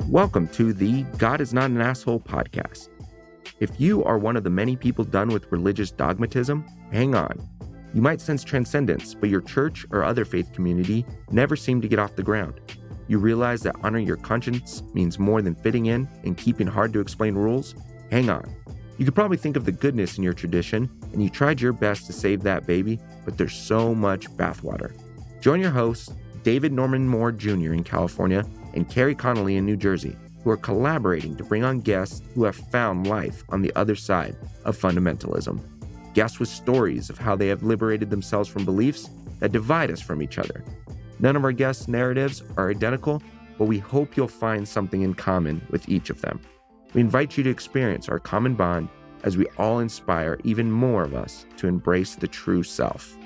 Welcome to the God is Not an Asshole podcast. If you are one of the many people done with religious dogmatism, hang on. You might sense transcendence, but your church or other faith community never seem to get off the ground. You realize that honoring your conscience means more than fitting in and keeping hard-to-explain rules? Hang on. You could probably think of the goodness in your tradition, and you tried your best to save that baby, but there's so much bathwater. Join your hosts, David Norman Moore Jr. in California and Carrie Connolly in New Jersey, who are collaborating to bring on guests who have found life on the other side of fundamentalism. Guests with stories of how they have liberated themselves from beliefs that divide us from each other. None of our guests' narratives are identical, but we hope you'll find something in common with each of them. We invite you to experience our common bond as we all inspire even more of us to embrace the true self.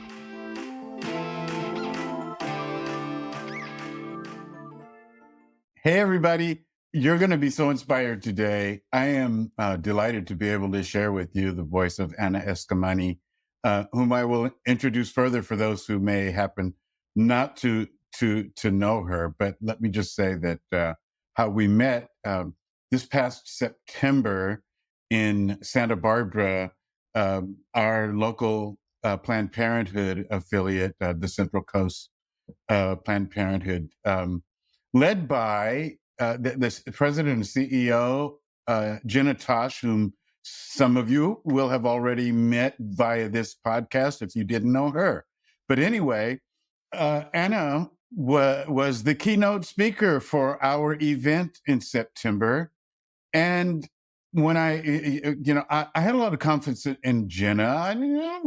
Hey, everybody. You're going to be so inspired today. I am delighted to be able to share with you the voice of Anna Eskamani, whom I will introduce further for those who may happen not to know her. But let me just say that how we met this past September in Santa Barbara, our local Planned Parenthood affiliate, the Central Coast Planned Parenthood, led by the president and CEO, Jenna Tosh, whom some of you will have already met via this podcast if you didn't know her. But anyway, Anna was the keynote speaker for our event in September. And when I had a lot of confidence in Jenna.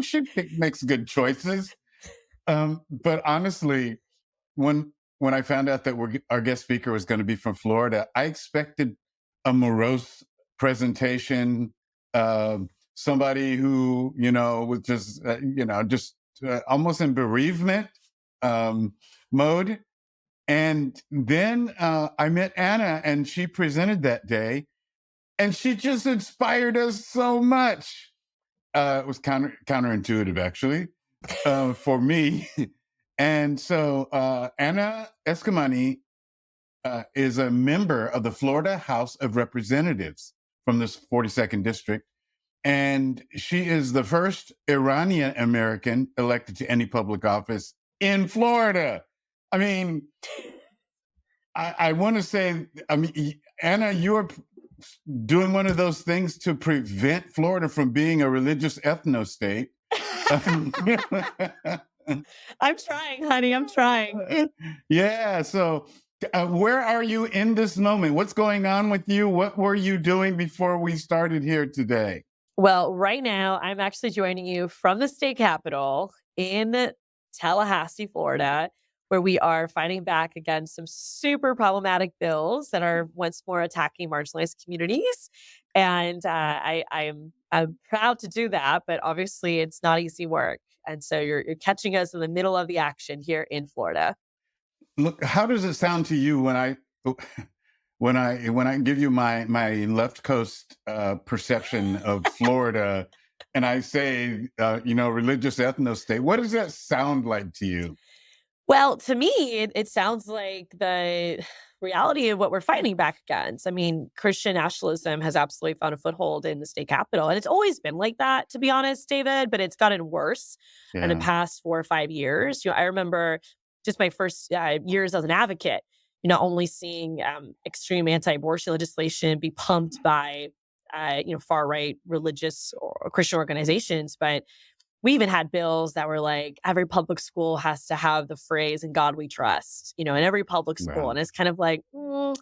She makes good choices. But honestly, when I found out that our guest speaker was going to be from Florida, I expected a morose presentation, somebody who, was just almost in bereavement mode. And then I met Anna, and she presented that day, and she just inspired us so much. It was counterintuitive, actually, for me. And so Anna Eskamani is a member of the Florida House of Representatives from this 42nd district. And she is the first Iranian American elected to any public office in Florida. I mean, I want to say, Anna, you're doing one of those things to prevent Florida from being a religious ethno-state. I'm trying, honey. I'm trying. Yeah. So where are you in this moment? What's going on with you? What were you doing before we started here today? Well, right now, I'm actually joining you from the state capitol in Tallahassee, Florida, where we are fighting back against some super problematic bills that are once more attacking marginalized communities. And I'm proud to do that, but obviously it's not easy work. And so you're catching us in the middle of the action here in Florida. Look, how does it sound to you when I give you my left coast perception of Florida, and I say religious ethno-state? What does that sound like to you? Well, to me, it sounds like the reality of what we're fighting back against. I mean, Christian nationalism has absolutely found a foothold in the state capitol. And it's always been like that, to be honest, David, but it's gotten worse in the past 4 or 5 years. I remember just my first years as an advocate, only seeing extreme anti-abortion legislation be pumped by, far-right religious or Christian organizations. But we even had bills that were like, every public school has to have the phrase, "In God we trust," in every public school. Wow. And it's kind of like, why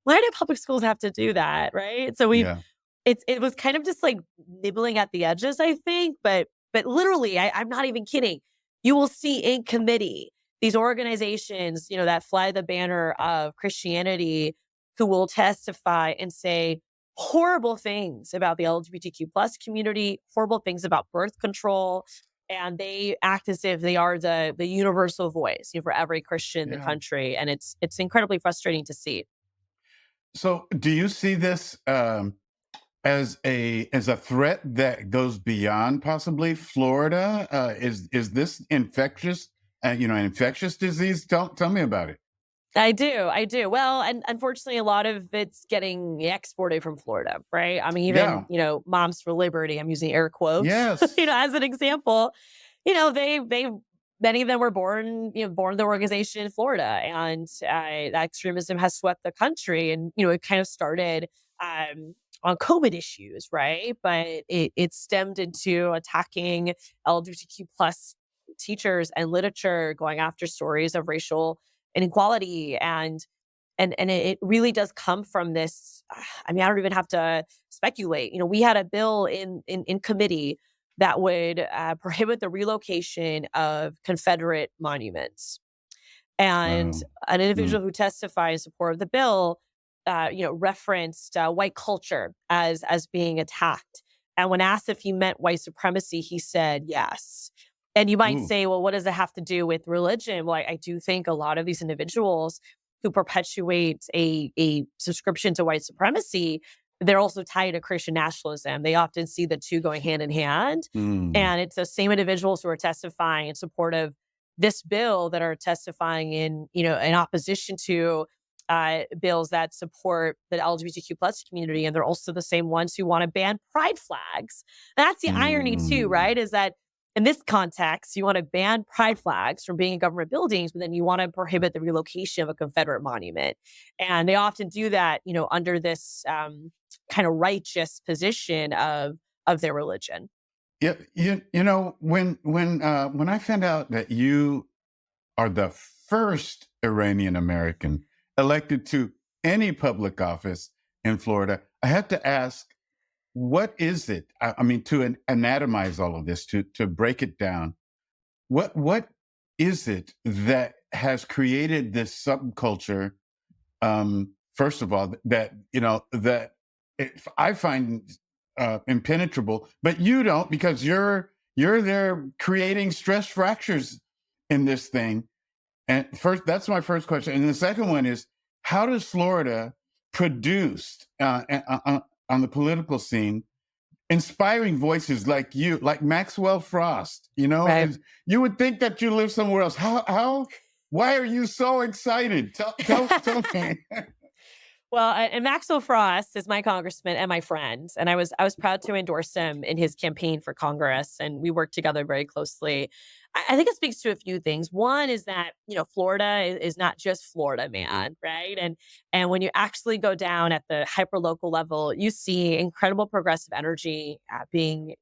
do public schools have to do that? Right. So it was kind of just like nibbling at the edges, I think. But literally, I'm not even kidding. You will see in committee these organizations, that fly the banner of Christianity, who will testify and say horrible things about the LGBTQ plus community, horrible things about birth control. And they act as if they are the universal voice for every Christian in the country. And it's incredibly frustrating to see. So do you see this as a threat that goes beyond possibly Florida? Is this infectious? An infectious disease? Tell me about it. I do. I do. Well, and unfortunately, a lot of it's getting exported from Florida, right? I mean, even, Yeah. Moms for Liberty, I'm using air quotes, Yes. as an example, they, many of them were born the organization in Florida. And that extremism has swept the country. And, it kind of started on COVID issues, right? But it stemmed into attacking LGBTQ plus teachers and literature, going after stories of racial inequality, and it really does come from this. I mean, I don't even have to speculate. We had a bill in committee that would prohibit the relocation of Confederate monuments, and Wow. an Mm. individual who testified in support of the bill, referenced white culture as being attacked. And when asked if he meant white supremacy, he said yes. And you might Ooh. say, well, what does it have to do with religion? Well, I do think a lot of these individuals who perpetuate a subscription to white supremacy, they're also tied to Christian nationalism. They often see the two going hand in hand. Mm. And it's the same individuals who are testifying in support of this bill that are testifying in opposition to bills that support the LGBTQ plus community. And they're also the same ones who want to ban pride flags. That's the irony too, Mm. right? Is that in this context, you want to ban pride flags from being in government buildings, but then you want to prohibit the relocation of a Confederate monument. And they often do that, under this kind of righteous position of their religion. Yeah, when I found out that you are the first Iranian American elected to any public office in Florida, I have to ask, what is it? I mean, to anatomize all of this, to break it down, what is it that has created this subculture? First of all, I find impenetrable, but you don't, because you're there creating stress fractures in this thing. And first, that's my first question. And the second one is, how does Florida produce on the political scene inspiring voices like you, like Maxwell Frost? Right. You would think that you live somewhere else. Why are you so excited? Tell me. Well, and Maxwell Frost is my congressman and my friend, and I was proud to endorse him in his campaign for Congress, and we worked together very closely. I think it speaks to a few things. One is that Florida is not just Florida, man, right? And when you actually go down at the hyper local level, you see incredible progressive energy being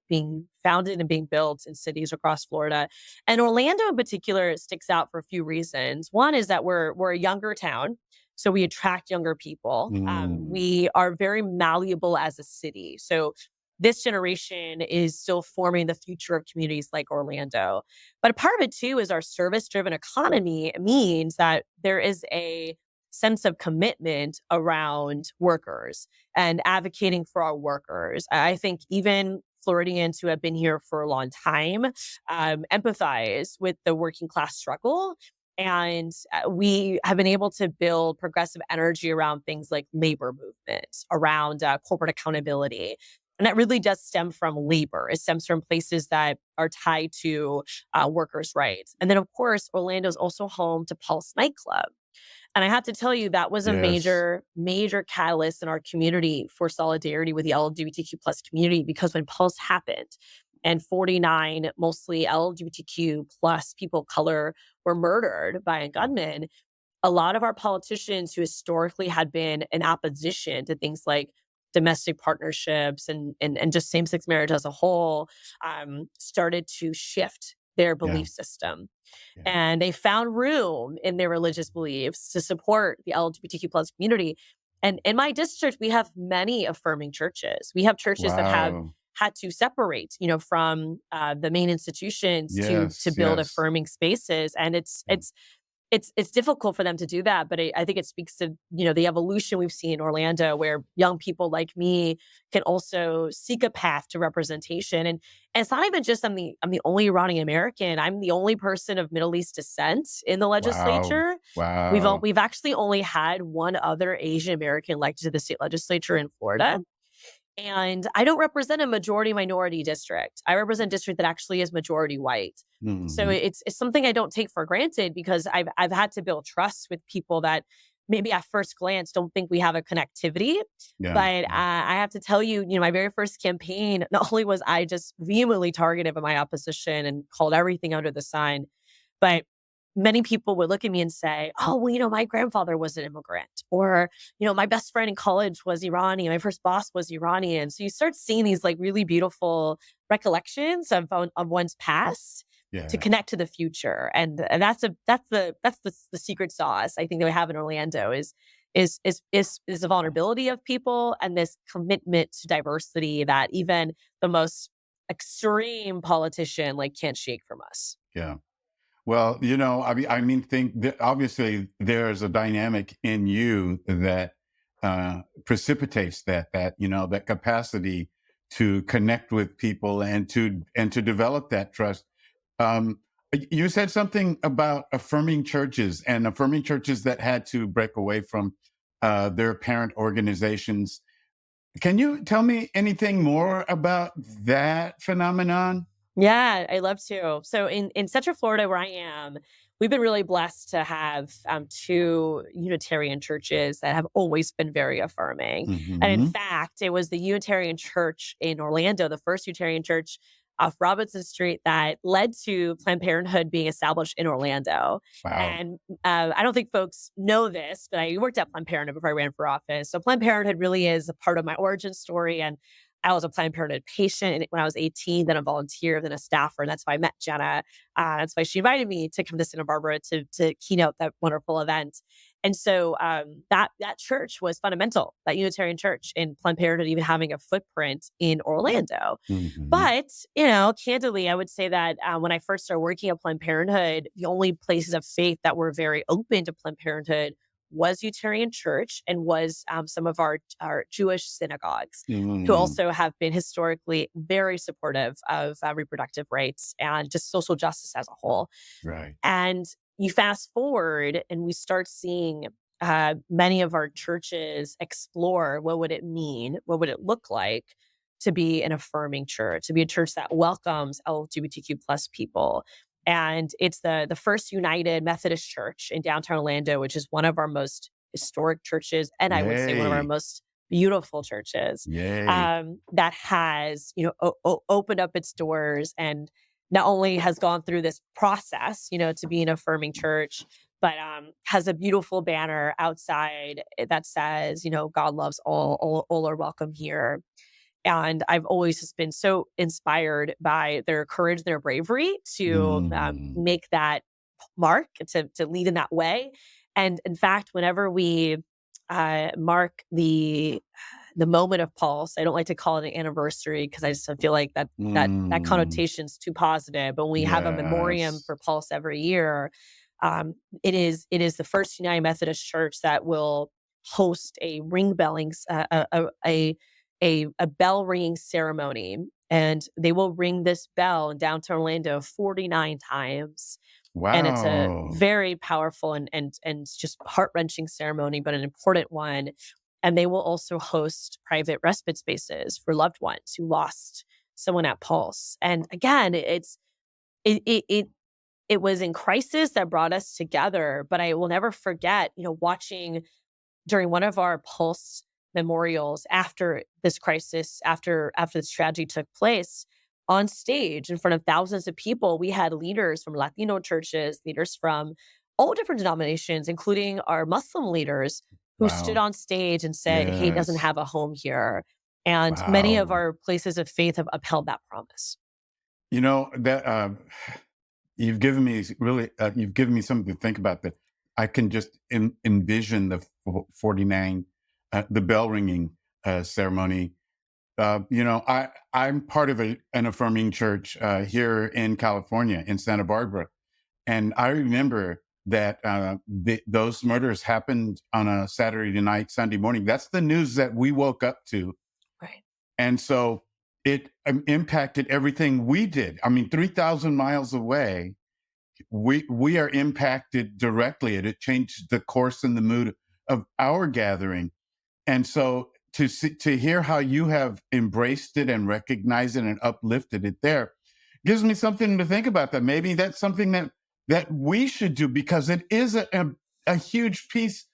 founded and being built in cities across Florida, and Orlando in particular sticks out for a few reasons. One is that we're a younger town. So we attract younger people. Mm. We are very malleable as a city. So this generation is still forming the future of communities like Orlando. But a part of it too is our service driven economy means that there is a sense of commitment around workers and advocating for our workers. I think even Floridians who have been here for a long time empathize with the working class struggle, and we have been able to build progressive energy around things like labor movements, around corporate accountability. And that really does stem from labor. It stems from places that are tied to workers' rights. And then, of course, Orlando is also home to Pulse nightclub. And I have to tell you, that was a Yes. major, major catalyst in our community for solidarity with the LGBTQ plus community, because when Pulse happened and 49 mostly LGBTQ plus people of color were murdered by a gunman, a lot of our politicians who historically had been in opposition to things like domestic partnerships and just same-sex marriage as a whole started to shift their Yeah. belief system, Yeah. and they found room in their religious beliefs to support the LGBTQ plus community. And in my district, we have many affirming churches. We have churches that have Wow. had to separate, from the main institutions to Yes. build Yes. affirming spaces, and it's Yeah. it's it's difficult for them to do that, but I think it speaks to the evolution we've seen in Orlando, where young people like me can also seek a path to representation. And it's not even just I'm the only Iranian American. I'm the only person of Middle East descent in the Wow. legislature. Wow. We've actually only had one other Asian American elected to the state legislature in Florida. And I don't represent a majority minority district. I represent a district that actually is majority white. So Hmm. it's something I don't take for granted because I've had to build trust with people that maybe at first glance don't think we have a connectivity. Yeah. But I have to tell you, my very first campaign, not only was I just vehemently targeted by my opposition and called everything under the sun, but many people would look at me and say, "Oh, well, my grandfather was an immigrant," or, "My best friend in college was Iranian. My first boss was Iranian." So you start seeing these like really beautiful recollections of one's past to Yeah. connect to the future, and that's the secret sauce I think that we have in Orlando is the vulnerability of people and this commitment to diversity that even the most extreme politician like can't shake from us. Yeah. Well, think that obviously there's a dynamic in you that precipitates that capacity to connect with people and to develop that trust. Um, you said something about affirming churches that had to break away from their parent organizations. Can you tell me anything more about that phenomenon? Yeah, I love to. So in Central Florida, where I am, we've been really blessed to have two Unitarian churches that have always been very affirming. And in Hmm. fact, it was the Unitarian Church in Orlando, the first Unitarian church off Robinson Street, that led to Planned Parenthood being established in Orlando. Wow. And I don't think folks know this, but I worked at Planned Parenthood before I ran for office. So Planned Parenthood really is a part of my origin story. And I was a Planned Parenthood patient when I was 18, then a volunteer, then a staffer. And that's why I met Jenna. That's why she invited me to come to Santa Barbara to keynote that wonderful event. And so that church was fundamental, that Unitarian church in Planned Parenthood even having a footprint in Orlando. Hmm. But, candidly, I would say that when I first started working at Planned Parenthood, the only places of faith that were very open to Planned Parenthood was Unitarian Church and was some of our Jewish synagogues, who Mm, also have been historically very supportive of reproductive rights and just social justice as a whole. right. And you fast forward and we start seeing many of our churches explore what would it mean, what would it look like to be an affirming church, to be a church that welcomes LGBTQ plus people. And it's the First United Methodist Church in downtown Orlando, which is one of our most historic churches, and I would say one of our Yay. most beautiful churches, Yay. that has opened up its doors and not only has gone through this process, to be an affirming church, but has a beautiful banner outside that says, God loves all are welcome here. And I've always just been so inspired by their courage, their bravery to Mm, make that mark, to lead in that way. And in fact, whenever we mark the moment of pulse, I don't like to call it an anniversary because I just feel like that mm, connotation's too positive. But when we have a memoriam yes. for Pulse every year, it is the First United Methodist Church that will host a ring belling a bell ringing ceremony, and they will ring this bell in downtown Orlando 49 times. And it's a Wow. very powerful and just heart-wrenching ceremony, but an important one. And they will also host private respite spaces for loved ones who lost someone at Pulse. And again, it was in crisis that brought us together, but I will never forget, watching during one of our Pulse memorials after this crisis, after this tragedy took place, on stage in front of thousands of people, we had leaders from Latino churches, leaders from all different denominations, including our Muslim leaders, who stood Wow. on stage and said, "He doesn't Yes. have a home here." And many of Wow. our places of faith have upheld that promise. That you've given me something to think about. That I can just envision the 49, the bell ringing ceremony. I'm part of an affirming church here in California, in Santa Barbara, and I remember that those murders happened on a Saturday night, Sunday morning. That's the news that we woke up to, Right. and so it impacted everything we did. I mean, 3,000 miles away, we are impacted directly, and it changed the course and the mood of our gathering. And so to hear how you have embraced it and recognized it and uplifted it there gives me something to think about. That maybe that's something that we should do, because it is a huge piece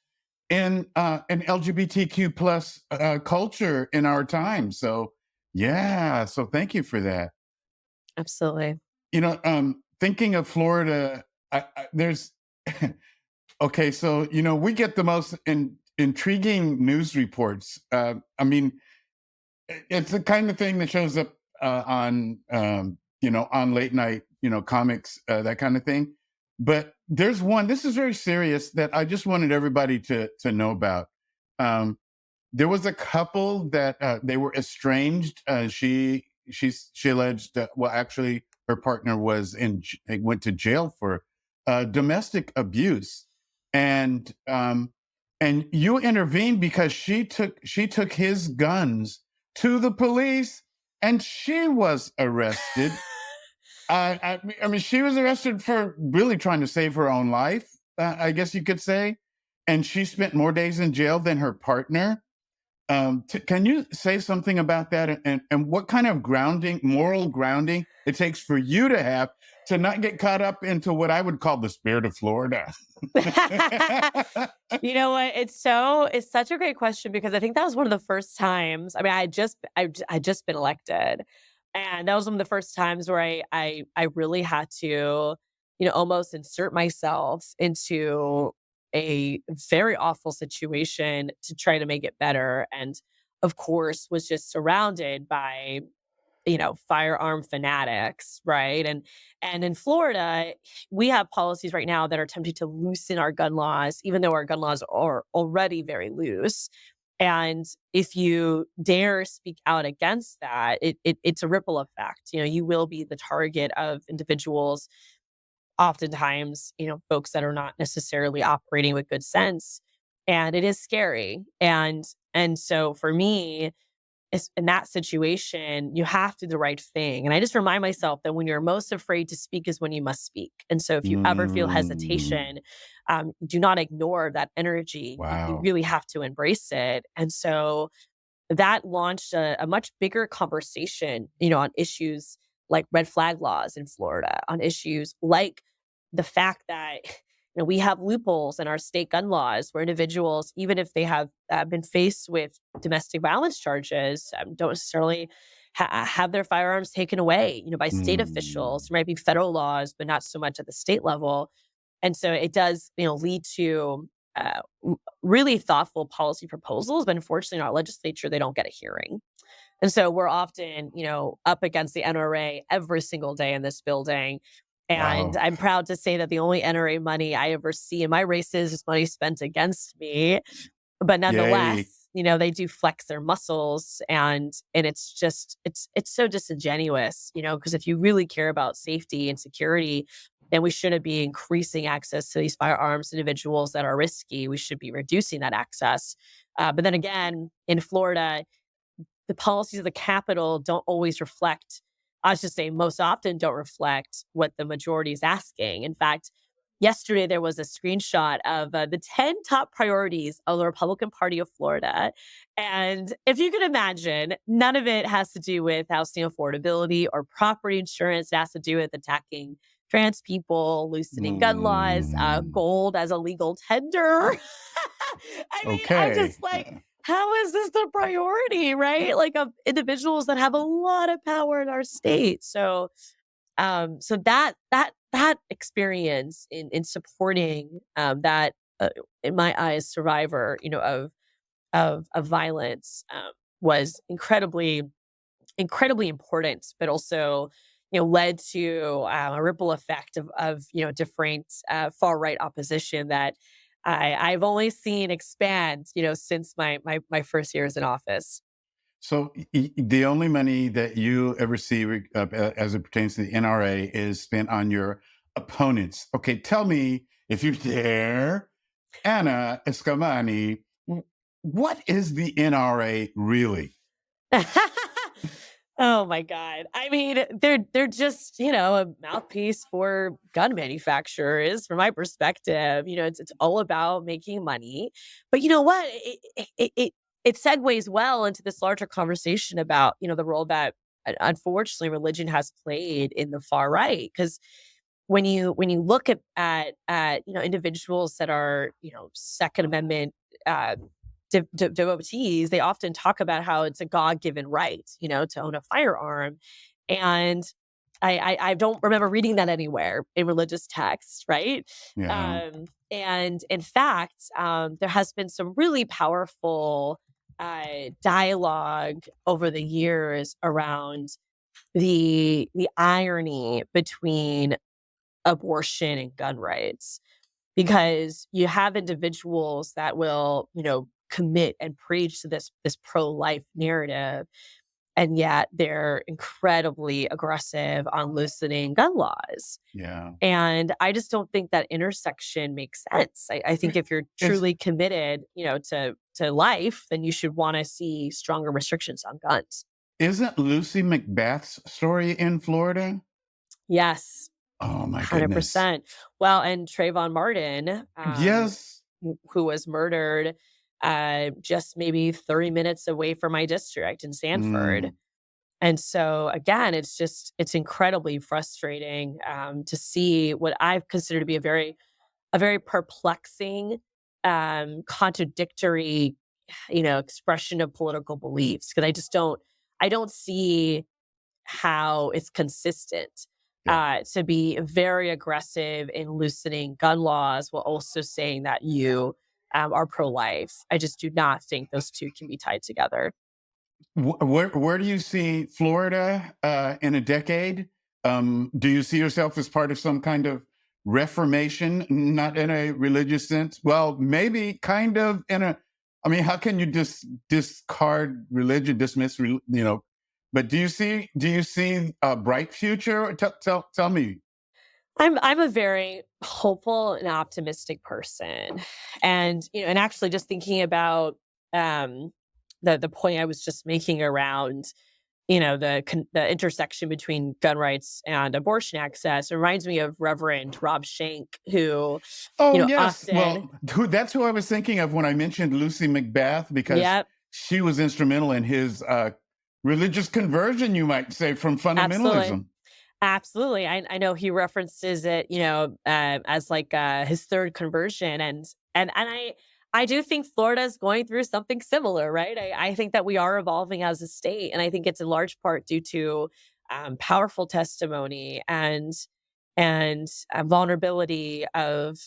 in an LGBTQ plus culture in our time. So yeah, so thank you for that. Absolutely. Thinking of Florida, there's okay. So we get the most intriguing news reports. I mean, it's the kind of thing that shows up on late night, comics, that kind of thing. But there's one. This is very serious that I just wanted everybody to know about. There was a couple that they were estranged. She alleged that, well, actually, her partner went to jail for domestic abuse, and you intervened because she took his guns to the police, and she was arrested. I mean, she was arrested for really trying to save her own life, I guess you could say, and she spent more days in jail than her partner. Can you say something about that, and what kind of moral grounding it takes for you to have to not get caught up into what I would call the spirit of Florida? You know what? It's such a great question, because I think that was one of the first times. I mean, I just been elected, and that was one of the first times where I really had to, almost insert myself into a very awful situation to try to make it better. And of course, was just surrounded by, firearm fanatics, right? And in Florida, we have policies right now that are attempting to loosen our gun laws, even though our gun laws are already very loose. And if you dare speak out against that, it's a ripple effect. You will be the target of individuals, oftentimes, folks that are not necessarily operating with good sense. And it is scary. And so for me, in that situation, you have to do the right thing. And I just remind myself that when you're most afraid to speak is when you must speak. And so if you ever feel Mm, hesitation, do not ignore that energy. You wow. really have to embrace it. And so that launched a much bigger conversation, on issues like red flag laws in Florida, on issues like the fact that we have loopholes in our state gun laws where individuals, even if they have been faced with domestic violence charges, don't necessarily have their firearms taken away, by state Mm, officials. There might be federal laws, but not so much at the state level. And so it does, lead to really thoughtful policy proposals, but unfortunately in our legislature, they don't get a hearing. And so we're often, up against the NRA every single day in this building. And wow. I'm proud to say that the only NRA money I ever see in my races is money spent against me. But Yay. nonetheless, they do flex their muscles, and it's just it's so disingenuous, because if you really care about safety and security, then we shouldn't be increasing access to these firearms to individuals that are risky. We should be reducing that access. But then again, in Florida, the policies of the Capitol don't always reflect, I should say, most often don't reflect what the majority is asking. In fact, yesterday there was a screenshot of the 10 top priorities of the Republican Party of Florida. And if you can imagine, none of it has to do with housing affordability or property insurance. It has to do with attacking trans people, loosening gun laws, Mm, gold as a legal tender. I mean, I'm okay. just like, how is this the priority, right? Like, of individuals that have a lot of power in our state. So, so that experience in supporting that, in my eyes, survivor, of violence, was incredibly important, but also, led to a ripple effect of different far right opposition that I've only seen expand, since my first years in office. So the only money that you ever see as it pertains to the NRA is spent on your opponents. Okay, tell me if you dare, Anna Eskamani, what is the NRA really? Oh my God. I mean, they're just, a mouthpiece for gun manufacturers from my perspective. It's all about making money. But you know what? it segues well into this larger conversation about, the role that unfortunately religion has played in the far right. Because when you look at individuals that are Second Amendment uh, devotees, they often talk about how it's a God-given right, to own a firearm, and I don't remember reading that anywhere in religious texts, right? Yeah. And in fact, there has been some really powerful dialogue over the years around the irony between abortion and gun rights, because you have individuals that will, commit and preach to this pro-life narrative, and yet they're incredibly aggressive on loosening gun laws. Yeah. And I just don't think that intersection makes sense. I think if you're Is truly committed, to life, then you should want to see stronger restrictions on guns. isn't Lucy McBath's story in Florida? Yes, Oh my goodness. 100%. Well, and Trayvon Martin, Yes. who was murdered just maybe 30 minutes away from my district in Sanford. Mm, And so again, it's incredibly frustrating to see what I consider to be a very perplexing, contradictory, expression of political beliefs. Because I don't see how it's consistent yeah. to be very aggressive in loosening gun laws while also saying that you are pro-life. I just do not think those two can be tied together. Where do you see Florida in a decade? Do you see yourself as part of some kind of reformation, not in a religious sense? Well, maybe kind of in a. I mean, how can you just discard religion, dismiss, But do you see a bright future? Tell me. I'm a very hopeful and optimistic person, and actually just thinking about um, the point I was just making around the intersection between gun rights and abortion access. It reminds me of Reverend Rob Shank, who Oh yes. often. Well, that's who I was thinking of when I mentioned Lucy McBath, because Yep, she was instrumental in his religious conversion, you might say, from absolutely. fundamentalism. Absolutely. I know he references it, as like his third conversion, and I do think Florida is going through something similar, right? I think that we are evolving as a state, and I think it's in large part due to powerful testimony and vulnerability of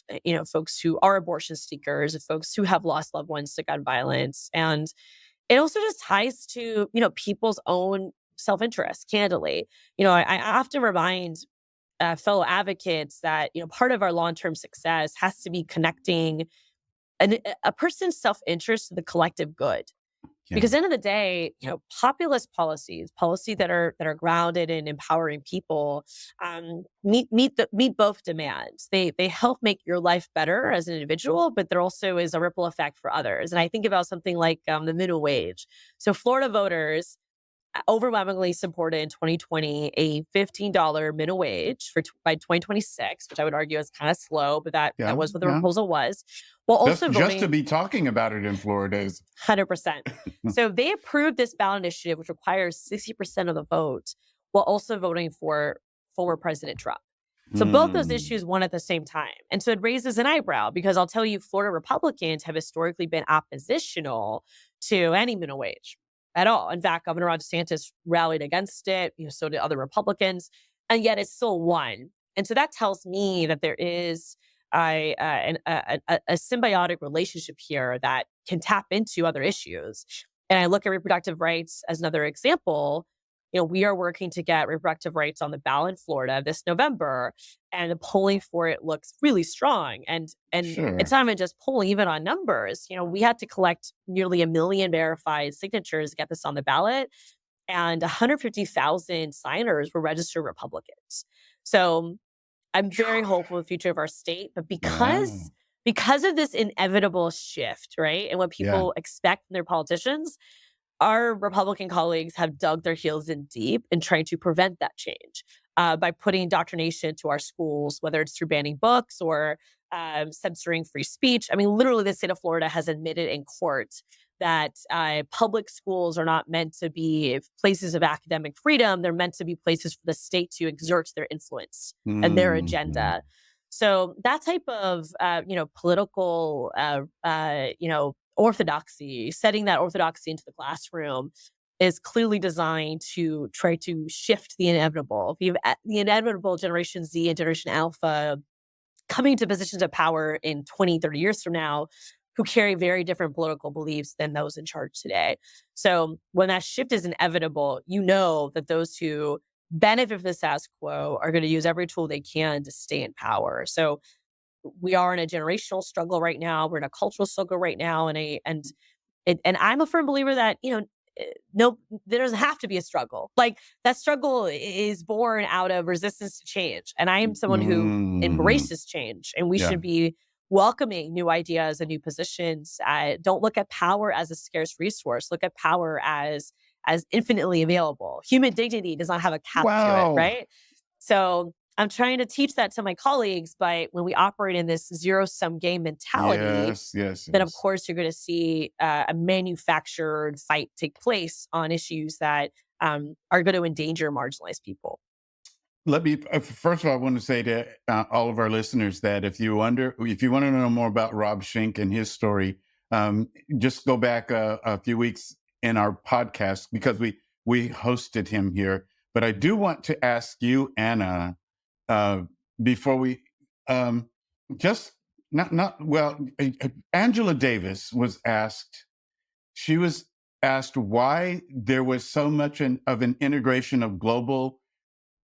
folks who are abortion seekers, of folks who have lost loved ones to gun violence, and it also just ties to, people's own self-interest, candidly. I often remind fellow advocates that, part of our long-term success has to be connecting a person's self-interest to the collective good. Yeah. Because at the end of the day, populist policy that are grounded in empowering people, meet both demands. They help make your life better as an individual, but there also is a ripple effect for others. And I think about something like the minimum wage. So Florida voters overwhelmingly supported in 2020 a $15 minimum wage by 2026, which I would argue is kind of slow, but that Yeah. was what the Yeah. proposal was. While Just also just to voting be talking about it in Florida is 100%. So they approved this ballot initiative, which requires 60% of the vote, while also voting for former President Trump. So both those mm, issues won at the same time. And so it raises an eyebrow, because I'll tell you, Florida Republicans have historically been oppositional to any minimum wage at all. In fact, Governor Ron DeSantis rallied against it, so did other Republicans, and yet it still won. And so that tells me that there is a symbiotic relationship here that can tap into other issues. And I look at reproductive rights as another example. We are working to get reproductive rights on the ballot in Florida this November, and the polling for it looks really strong. And it's sure. not even just polling, even on numbers. We had to collect nearly 1 million verified signatures to get this on the ballot, and 150,000 signers were registered Republicans. So I'm very hopeful for the future of our state, but Wow. because of this inevitable shift, right, and what Yeah. people expect from their politicians, our Republican colleagues have dug their heels in deep in trying to prevent that change by putting indoctrination to our schools, whether it's through banning books or censoring free speech. I mean, literally, the state of Florida has admitted in court that public schools are not meant to be places of academic freedom. They're meant to be places for the state to exert their influence and their Mhm. agenda. So that type of, political, orthodoxy, setting that orthodoxy into the classroom is clearly designed to try to shift the inevitable. You have the inevitable Generation Z and Generation Alpha coming to positions of power in 20, 30 years from now who carry very different political beliefs than those in charge today. So when that shift is inevitable, you know that those who benefit from the status quo are going to use every tool they can to stay in power. So we are in a generational struggle right now. We're in a cultural struggle right now, and I'm a firm believer that, no, there doesn't have to be a struggle. Like, that struggle is born out of resistance to change. And I am someone who Mhm. embraces change, and we Yeah. should be welcoming new ideas and new positions. Don't look at power as a scarce resource. Look at power as infinitely available. Human dignity does not have a cap to it, Wow. right? So I'm trying to teach that to my colleagues, but when we operate in this zero-sum game mentality, Yes, yes, then of yes. course you're going to see a manufactured fight take place on issues that are going to endanger marginalized people. Let me first of all, I want to say to all of our listeners that if you want to know more about Rob Schenck and his story, um, just go back a few weeks in our podcast because we hosted him here. But I do want to ask you, Anna, uh, before we um, just not well, Angela Davis was asked. She was asked why there was so much of an integration of global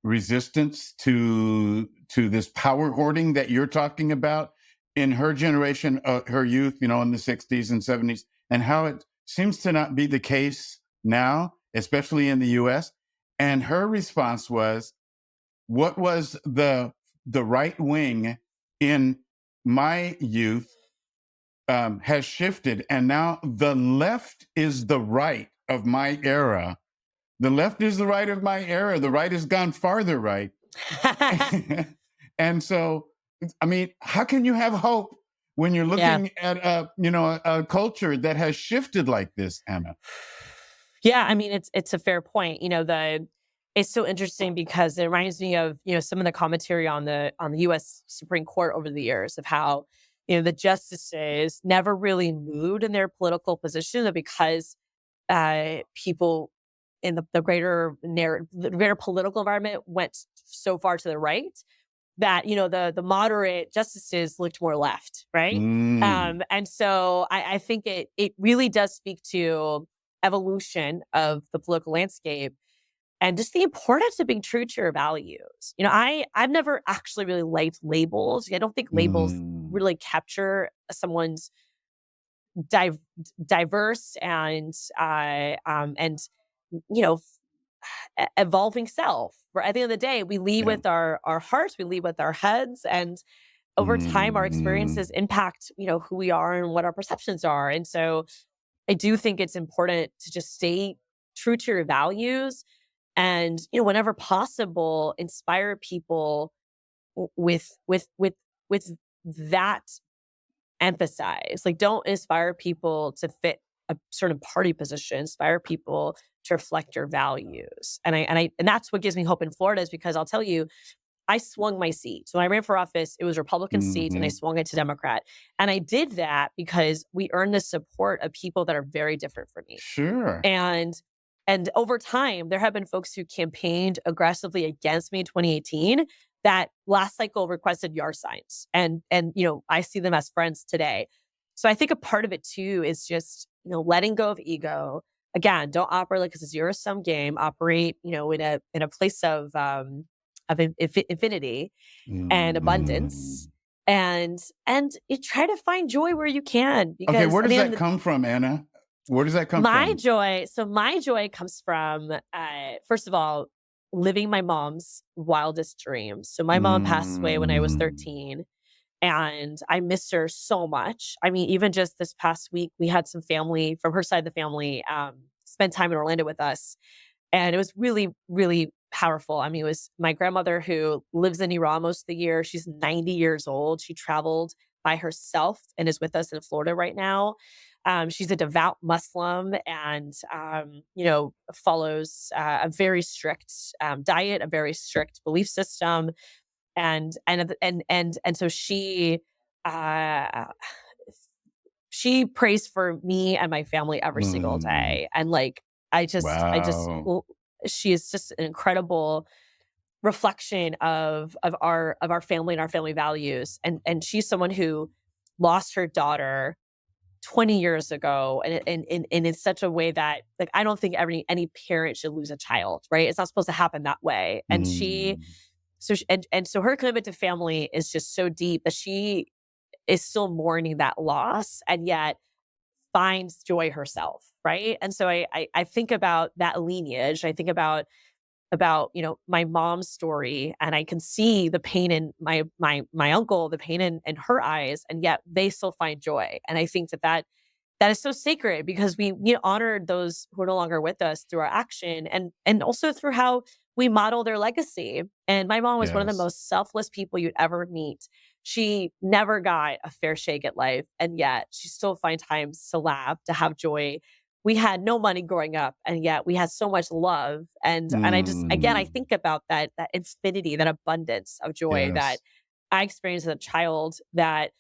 resistance to this power hoarding that you're talking about in her generation, her youth, in the 60s and 70s, and how it seems to not be the case now, especially in the US. And her response was, what was the right wing in my youth has shifted, and now the left is the right of my era. The left is the right of my era. The right has gone farther right. And so, I mean, how can you have hope when you're Yeah. looking at a culture that has shifted like this, Anna? Yeah, I mean, it's a fair point. It's so interesting because it reminds me of, some of the commentary on the US Supreme Court over the years of how, the justices never really moved in their political position because people in the greater political environment went so far to the right that, the moderate justices looked more left, right? Mm, And so I think it really does speak to evolution of the political landscape and just the importance of being true to your values. I've never actually really liked labels. I don't think labels mm, really capture someone's div- diverse and you know evolving self. At the end of the day, we lead yeah. with our hearts, we lead with our heads, and over time, our Mm, experiences impact who we are and what our perceptions are. And so, I do think it's important to just stay true to your values, and whenever possible, inspire people with that emphasize. Like, don't inspire people to fit a certain party position. Inspire people to reflect your values. And that's what gives me hope in Florida, is because I'll tell you, I swung my seat. So when I ran for office, it was Republican seat, and I mhm. swung it to Democrat. And I did that because we earned the support of people that are very different from me. Sure. And over time, there have been folks who campaigned aggressively against me in 2018 that last cycle requested yard signs. And I see them as friends today. So I think a part of it too is just, letting go of ego. Again, don't operate like it's a zero sum game. Operate, in a place of infinity and abundance. Mhm. And you try to find joy where you can, Okay, because where I does mean, that come from, Anna? Where does that come my from? joy so my joy comes from, first of all, living my mom's wildest dreams. So my mom passed away when I was Mm, 13, and I miss her so much. I mean, even just this past week, we had some family from her side of the family, spend time in Orlando with us, and it was really, really powerful. I mean, it was my grandmother, who lives in Iran most of the year. She's 90 years old. She traveled by herself and is with us in Florida right now. She's a devout Muslim and, follows a very strict diet, a very strict belief system. And so uh, she prays for me and my family every single Mm, day. And like, wow. she is just an incredible reflection of our family and our family values. And she's someone who lost her daughter 20 years ago, and in such a way that, like, I don't think any parent should lose a child, right? It's not supposed to happen that way. And she Mm, so she, and so her commitment to family is just so deep that she is still mourning that loss and yet finds joy herself, right? And so I think about that lineage. I think about my mom's story, and I can see the pain in my uncle, the pain in her eyes, and yet they still find joy. And I think that is so sacred because we honored those who are no longer with us through our action, and also through how we model their legacy. And my mom was one of the yes. most selfless people you'd ever meet. She never got a fair shake at life, and yet she still finds times to laugh, to have joy. We had no money growing up, and yet we had so much love. And I just, again, I Mm, think about that infinity, that abundance of joy that yes. I experienced as a child, that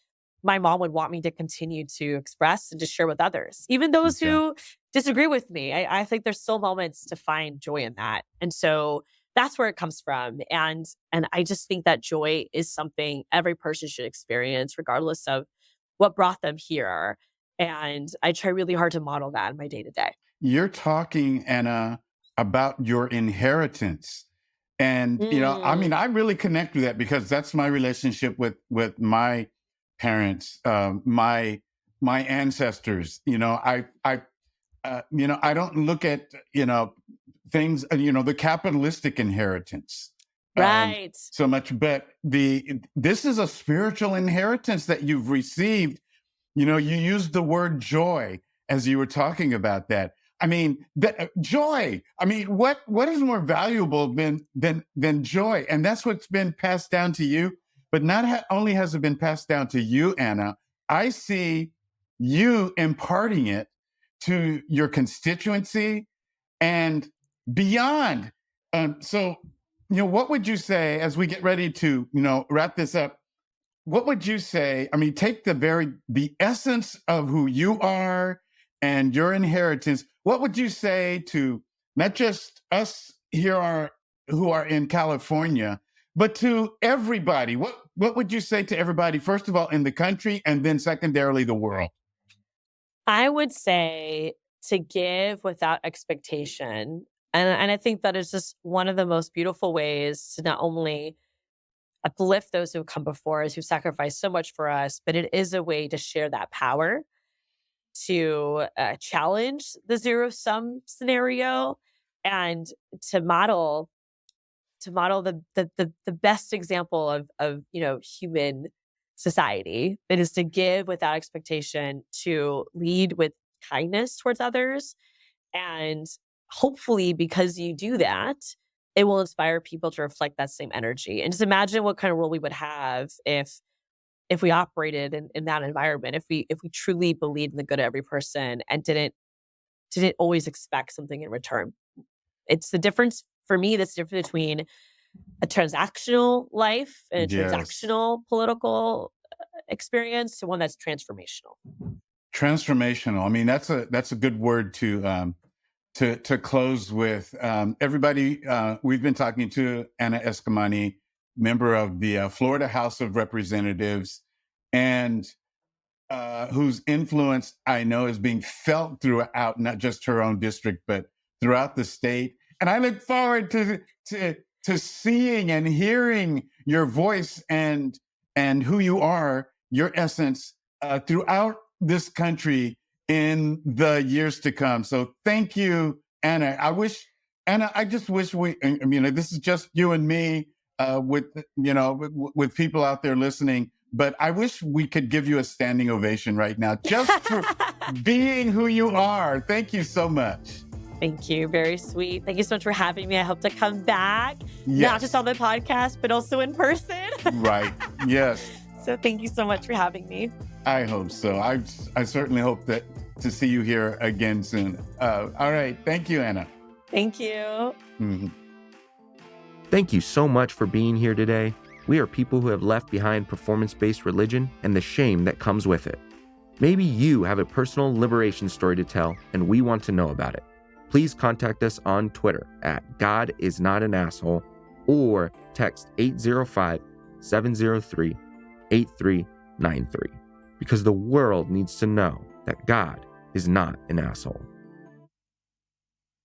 my mom would want me to continue to express and to share with others, even those Yeah. who disagree with me. I think there's still moments to find joy in that. And so that's where it comes from. And I just think that joy is something every person should experience, regardless of what brought them here. And I try really hard to model that in my day to day. You're talking, Anna, about your inheritance. And, I mean, Mm, I really connect with that because that's my relationship with my parents, my ancestors. I don't look at, things, the capitalistic inheritance right. so much, but this is a spiritual inheritance that you've received. You used the word joy as you were talking about that. I mean, joy. I mean, what is more valuable than joy? And that's what's been passed down to you. But not only has it been passed down to you, Anna, I see you imparting it to your constituency and beyond. So, what would you say as we get ready to, wrap this up? What would you say? I mean, take the essence of who you are and your inheritance. What would you say to not just us who are in California, but to everybody? What would you say to everybody, first of all, in the country, and then secondarily the world? I would say to give without expectation. And I think that is just one of the most beautiful ways to not only uplift those who come before us, who sacrifice so much for us, but it is a way to share that power, to challenge the zero sum scenario, and to model the best example of human society. That is to give without expectation, to lead with kindness towards others. And hopefully, because you do that, it will inspire people to reflect that same energy. And just imagine what kind of role we would have if we operated in that environment, if we truly believed in the good of every person and didn't always expect something in return. It's the difference for me, that's the difference between a transactional life and a Yes. transactional political experience to one that's transformational. Transformational. I mean, that's a good word to close with. Everybody, we've been talking to Anna Eskamani, member of the Florida House of Representatives, and whose influence I know is being felt throughout not just her own district, but throughout the state. And I look forward to seeing and hearing your voice and who you are, your essence, throughout this country in the years to come. So thank you, Anna. Anna, I just wish I mean, this is just you and me, with people out there listening. But I wish we could give you a standing ovation right now, just for being who you are. Thank you so much. Thank you. Very sweet. Thank you so much for having me. I hope to come back, not just Yes, on the podcast, but also in person. right. Yes, So thank you so much for having me. I hope so. I certainly hope that to see you here again soon. All right. Thank you, Anna. Thank you. Mhm. Thank you so much for being here today. We are people who have left behind performance-based religion and the shame that comes with it. Maybe you have a personal liberation story to tell, and we want to know about it. Please contact us on Twitter at GodIsNotAnAsshole or text 805-703-8393 because the world needs to know that God is not an asshole.